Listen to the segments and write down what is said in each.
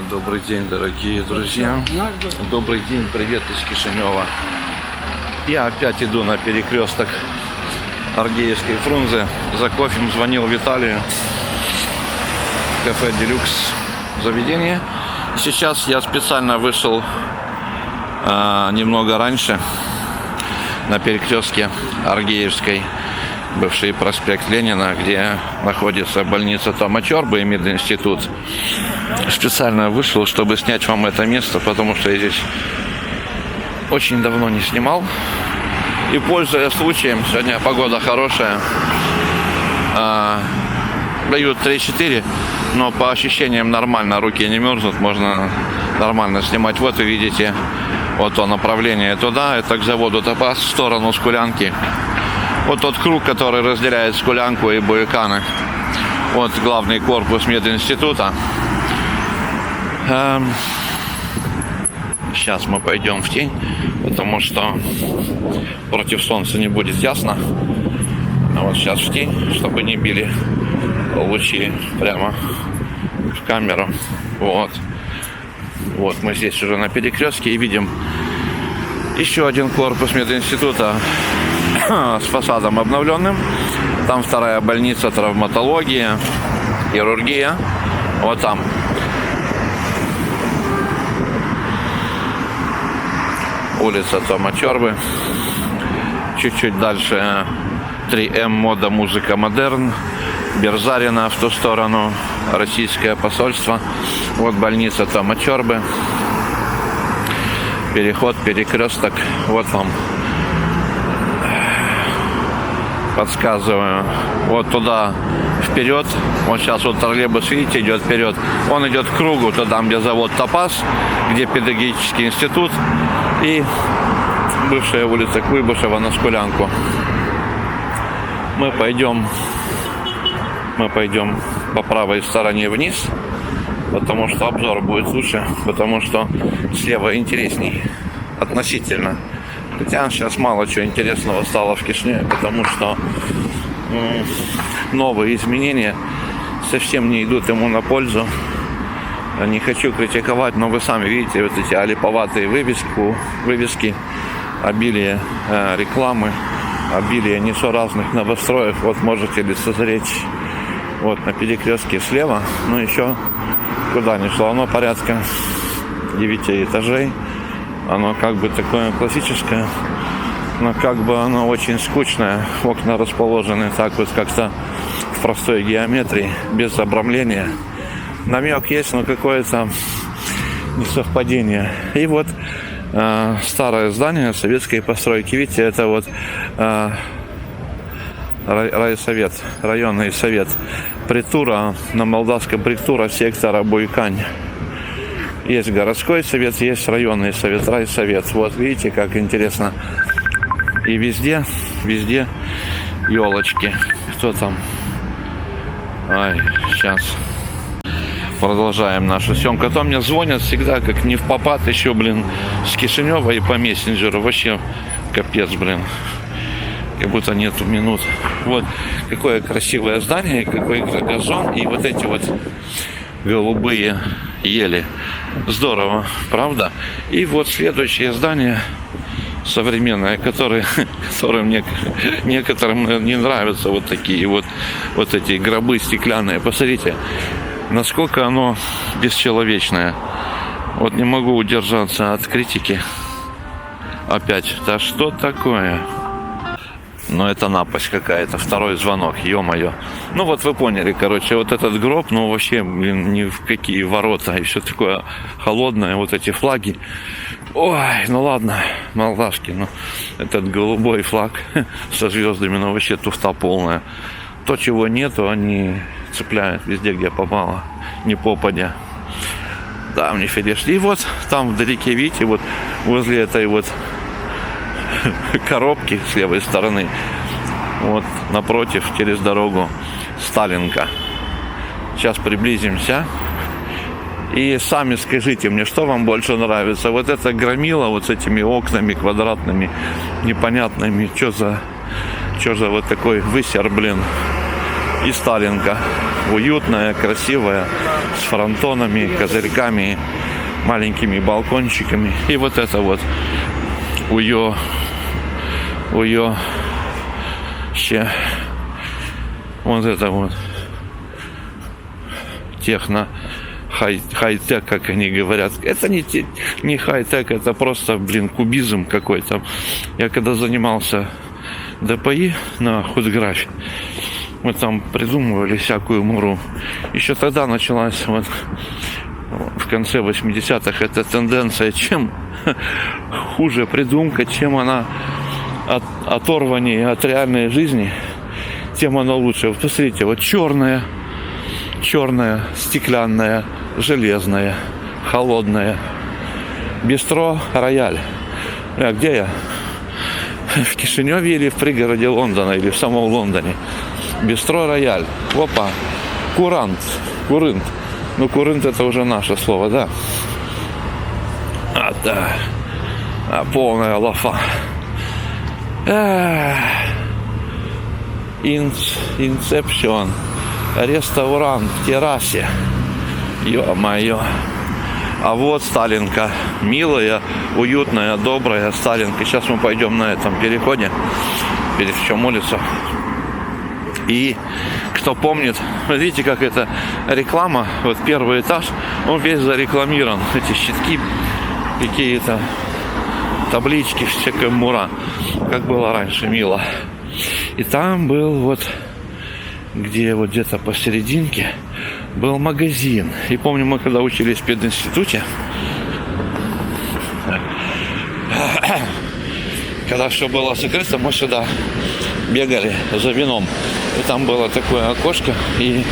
Добрый день, дорогие друзья. Добрый день, привет из Кишинева. Я опять иду на перекресток Аргеевской и Фрунзе. За кофе звонил Виталию. Кафе Делюкс заведение. Сейчас я специально вышел немного раньше на перекрестке Аргеевской, бывший проспект Ленина, где находится больница Тома Чорбы и мединститут. Специально вышел, чтобы снять вам это место, потому что я здесь очень давно не снимал. И пользуясь случаем, сегодня погода хорошая, дают 3-4, но по ощущениям нормально, руки не мерзнут, можно нормально снимать. Вот вы видите, вот то направление туда, это к заводу Топаз, в сторону Скулянки. Вот тот круг, который разделяет Скулянку и Буяканы. Вот главный корпус мединститута. Сейчас мы пойдем в тень, потому что против солнца не будет ясно. А вот сейчас в тень, чтобы не били лучи прямо в камеру. Вот. Вот мы здесь уже на перекрестке и видим еще один корпус мединститута с фасадом обновленным. Там вторая больница, травматология, хирургия. Вот там. Улица Тома Чорбы. Чуть-чуть дальше 3М, мода, музыка, модерн. Берзарина в ту сторону. Российское посольство. Вот больница Тома Чорбы. Переход, перекресток. Вот вам. Подсказываю. Вот туда вперед. Вот сейчас вот троллейбус, видите, идет вперед. Он идет к кругу, туда, где завод Топаз, где педагогический институт. И бывшая улица Куйбышева на Скулянку. Мы пойдем по правой стороне вниз, потому что обзор будет лучше, потому что слева интересней относительно. Хотя сейчас мало чего интересного стало в Кишиневе, потому что новые изменения совсем не идут ему на пользу. Не хочу критиковать, но вы сами видите вот эти олиповатые вывески, обилие рекламы, обилие несуразных новостроев. Вот можете лицезреть вот на перекрестке слева, но еще куда ни шло, оно порядка 9 этажей. Оно как бы такое классическое, но как бы оно очень скучное. Окна расположены так вот как-то в простой геометрии, без обрамления. Намек есть, но какое-то несовпадение. И вот старое здание советской постройки. Видите, это вот райсовет, районный совет Притура, на Молдавском Притура сектора Буйкань. Есть городской совет, есть районный совет, райсовет. Вот видите, как интересно. И везде елочки. Кто там? Ай, сейчас. Продолжаем нашу съемку. А то мне звонят всегда, как не в попад, еще, с Кишинева и по мессенджеру. Вообще капец, Как будто нету минут. Вот какое красивое здание, какой газон. И вот эти вот голубые ели. Здорово, правда? И вот следующее здание современное, которое мне некоторым не нравятся вот такие вот эти гробы стеклянные. Посмотрите, насколько оно бесчеловечное. Вот не могу удержаться от критики. Опять, да что такое? Но это напасть какая-то, второй звонок, ё-моё. Ну вот вы поняли, короче, вот этот гроб, ну вообще, ни в какие ворота, и все такое холодное, вот эти флаги. Ой, ну ладно, молдавский, ну этот голубой флаг со звездами, ну вообще туфта полная. То, чего нету, они цепляют везде, где попало, не попадя. Да, мне фидешли. И вот там вдалеке, видите, вот возле этой вот коробки с левой стороны, вот напротив, через дорогу, Сталинка. Сейчас приблизимся и сами скажите мне, что вам больше нравится. Вот это громила вот с этими окнами квадратными, непонятными, что за вот такой высер, и Сталинка. Уютная, красивая, с фронтонами, козырьками, маленькими балкончиками. И вот это вот ще. Вот это вот техно хай-тек, как они говорят. Это не хай-тек, это просто, кубизм какой-то. Я когда занимался ДПИ на худграфе, мы там придумывали всякую муру. Еще тогда началась вот в конце 80-х эта тенденция. Чем хуже придумка, чем она оторваннее от реальной жизни, тем она лучше. Вот посмотрите, вот черная, стеклянная, железная, холодная. Бистро Рояль. Где я? В Кишиневе или в пригороде Лондона, или в самом Лондоне. Бистро Рояль. Опа. Куринт. Ну, куринт это уже наше слово, да? Да. Полная лафа. Инцепшн. Ресторан в террасе. Ё-моё. А вот Сталинка. Милая, уютная, добрая Сталинка. Сейчас мы пойдем на этом переходе. Пересечем улицу. И кто помнит, видите, как это реклама, вот первый этаж, он весь зарекламирован. Эти щитки, какие-то таблички, всякая мура, как было раньше, мило. И там был вот, где-то посерединке был магазин. И помню, мы когда учились в пединституте, когда все было закрыто, мы сюда бегали за вином. И там было такое окошко, и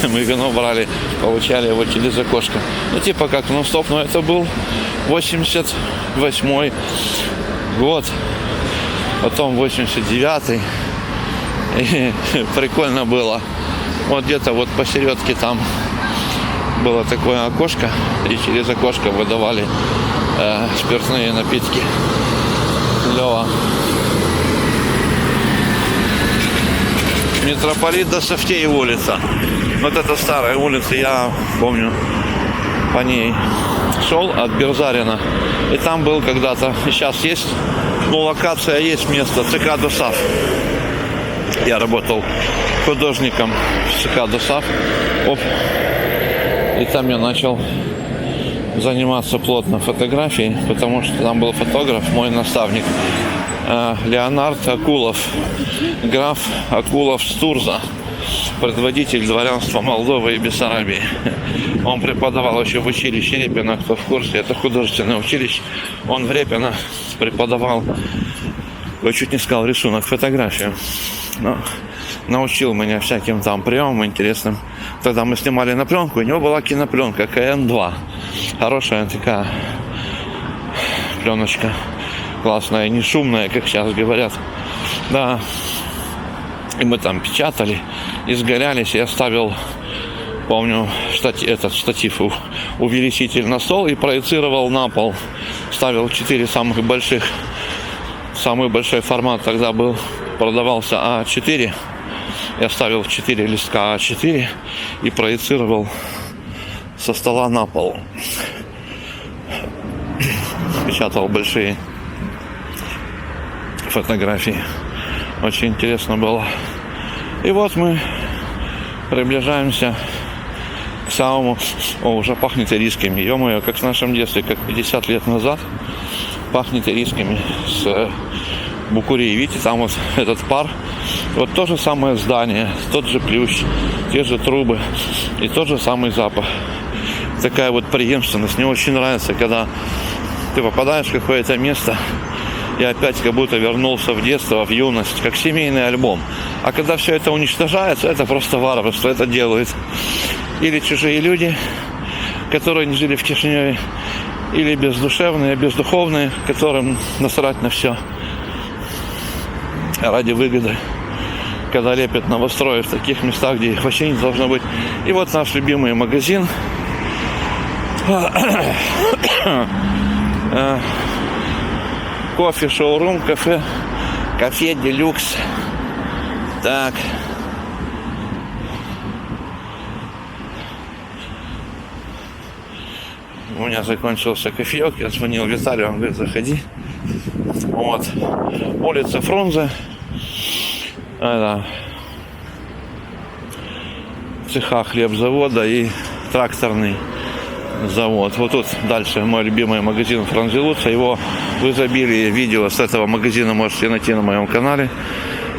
мы вино брали, получали его через окошко. Ну, типа как нон-стоп, но это был 88-й год, потом 89-й. И прикольно было. Вот где-то вот посередке там было такое окошко, и через окошко выдавали спиртные напитки. Клево. Митрополит Дософтеев улица. Вот это старая улица, я помню, по ней шел от Берзарина. И там был когда-то, и сейчас есть, локация есть, место, ЦК ДОСАФ. Я работал художником в ЦК ДОСАФ. И там я начал заниматься плотно фотографией, потому что там был фотограф, мой наставник, Леонард Акулов, граф Акулов Стурза, предводитель дворянства Молдовы и Бессарабии. Он преподавал еще в училище Репина, кто в курсе, это художественное училище. Он в Репино преподавал, я чуть не сказал, рисунок, фотографию. Но научил меня всяким там приемам интересным. Тогда мы снимали на пленку, у него была кинопленка КН2. Хорошая такая пленочка. Классная, не шумная, как сейчас говорят. Да. И мы там печатали, изгорялись. Я ставил, помню, штатив, увеличитель на стол и проецировал на пол. Ставил 4 самых больших. Самый большой формат тогда был, продавался А4. Я ставил 4 листка А4 и проецировал со стола на пол. Печатал большие фотографии. Очень интересно было. И вот мы приближаемся к самому... уже пахнет ирисками. Ё-моё, как в нашем детстве, как 50 лет назад. Пахнет ирисками с Букурии. Видите, там вот этот пар. Вот то же самое здание, тот же плющ, те же трубы и тот же самый запах. Такая вот преемственность. Мне очень нравится, когда ты попадаешь в какое-то место и опять как будто вернулся в детство, в юность, как семейный альбом. А когда все это уничтожается, это просто варварство. Это делают или чужие люди, которые не жили в Кишиневе, или бездушевные, бездуховные, которым насрать на все ради выгоды. Когда лепят новострои в таких местах, где их вообще не должно быть. И вот наш любимый магазин. Кофе, шоурум, кафе Делюкс. Так, У меня закончился кофеек, я звонил Виталию, он говорит, заходи. Вот. Улица Фрунзе. Это цеха хлебзавода и тракторный завод. Вот тут дальше мой любимый магазин Франзи Луца. Его в изобилии видео с этого магазина можете найти на моем канале.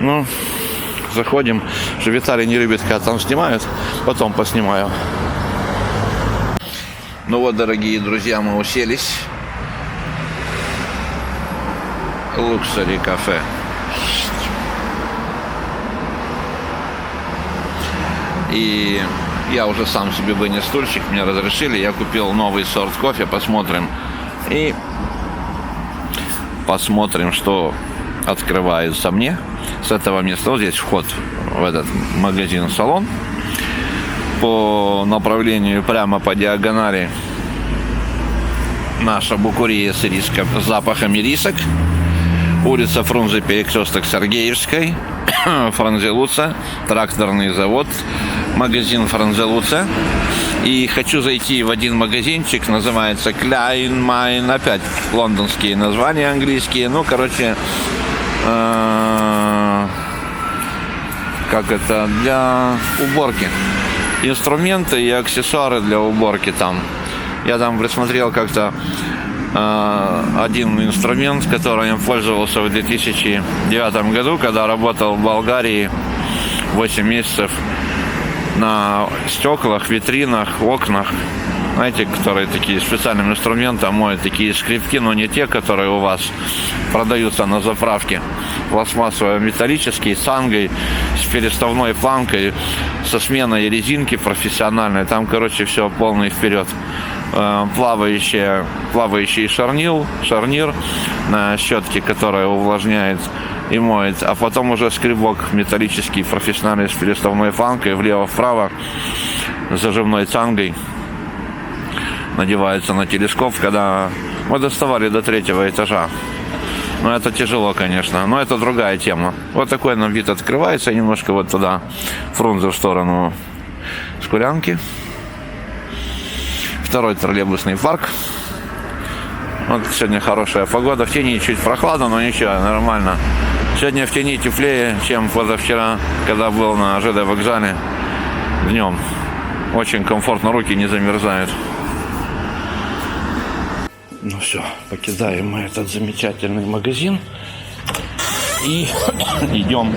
Ну, заходим. Что Виталий не любит, когда там снимают. Потом поснимаю. Ну вот, дорогие друзья, мы уселись. Луксери кафе. И я уже сам себе вынес стульчик, мне разрешили, я купил новый сорт кофе, посмотрим. И посмотрим, что открывается мне с этого места. Вот здесь вход в этот магазин-салон. По направлению прямо по диагонали наша букурия с запахами рисок. Улица Фрунзе, перекресток Сергеевской. Франзи Луца, тракторный завод, магазин Франзи Луца. И хочу зайти в один магазинчик, называется Klein Mine, опять лондонские названия английские. Ну, короче, как это, для уборки. Инструменты и аксессуары для уборки там. Я там присмотрел как-то один инструмент, которым я пользовался в 2009 году, когда работал в Болгарии 8 месяцев на стеклах, витринах, окнах. Знаете, которые такие специальным инструментом моют такие скрипки, но не те, которые у вас продаются на заправке. Пластмассовые, металлические, с ангой, с переставной планкой, со сменой резинки профессиональной. Там, короче, все полный вперед. Плавающий шарнир на щетке, которая увлажняет и моет, а потом уже скребок металлический, профессиональный, с переставной фланкой, влево-вправо, с зажимной цангой, надевается на телескоп, когда мы доставали до 3-го этажа. Но это тяжело, конечно, но это другая тема. Вот такой нам вид открывается, немножко вот туда, Фрунзе, в сторону Скурянки. Второй троллейбусный парк. Вот сегодня хорошая погода. В тени чуть прохладно, но ничего, нормально. Сегодня в тени теплее, чем позавчера, когда был на ЖД вокзале днем. Очень комфортно, руки не замерзают. Ну все, покидаем мы этот замечательный магазин и идем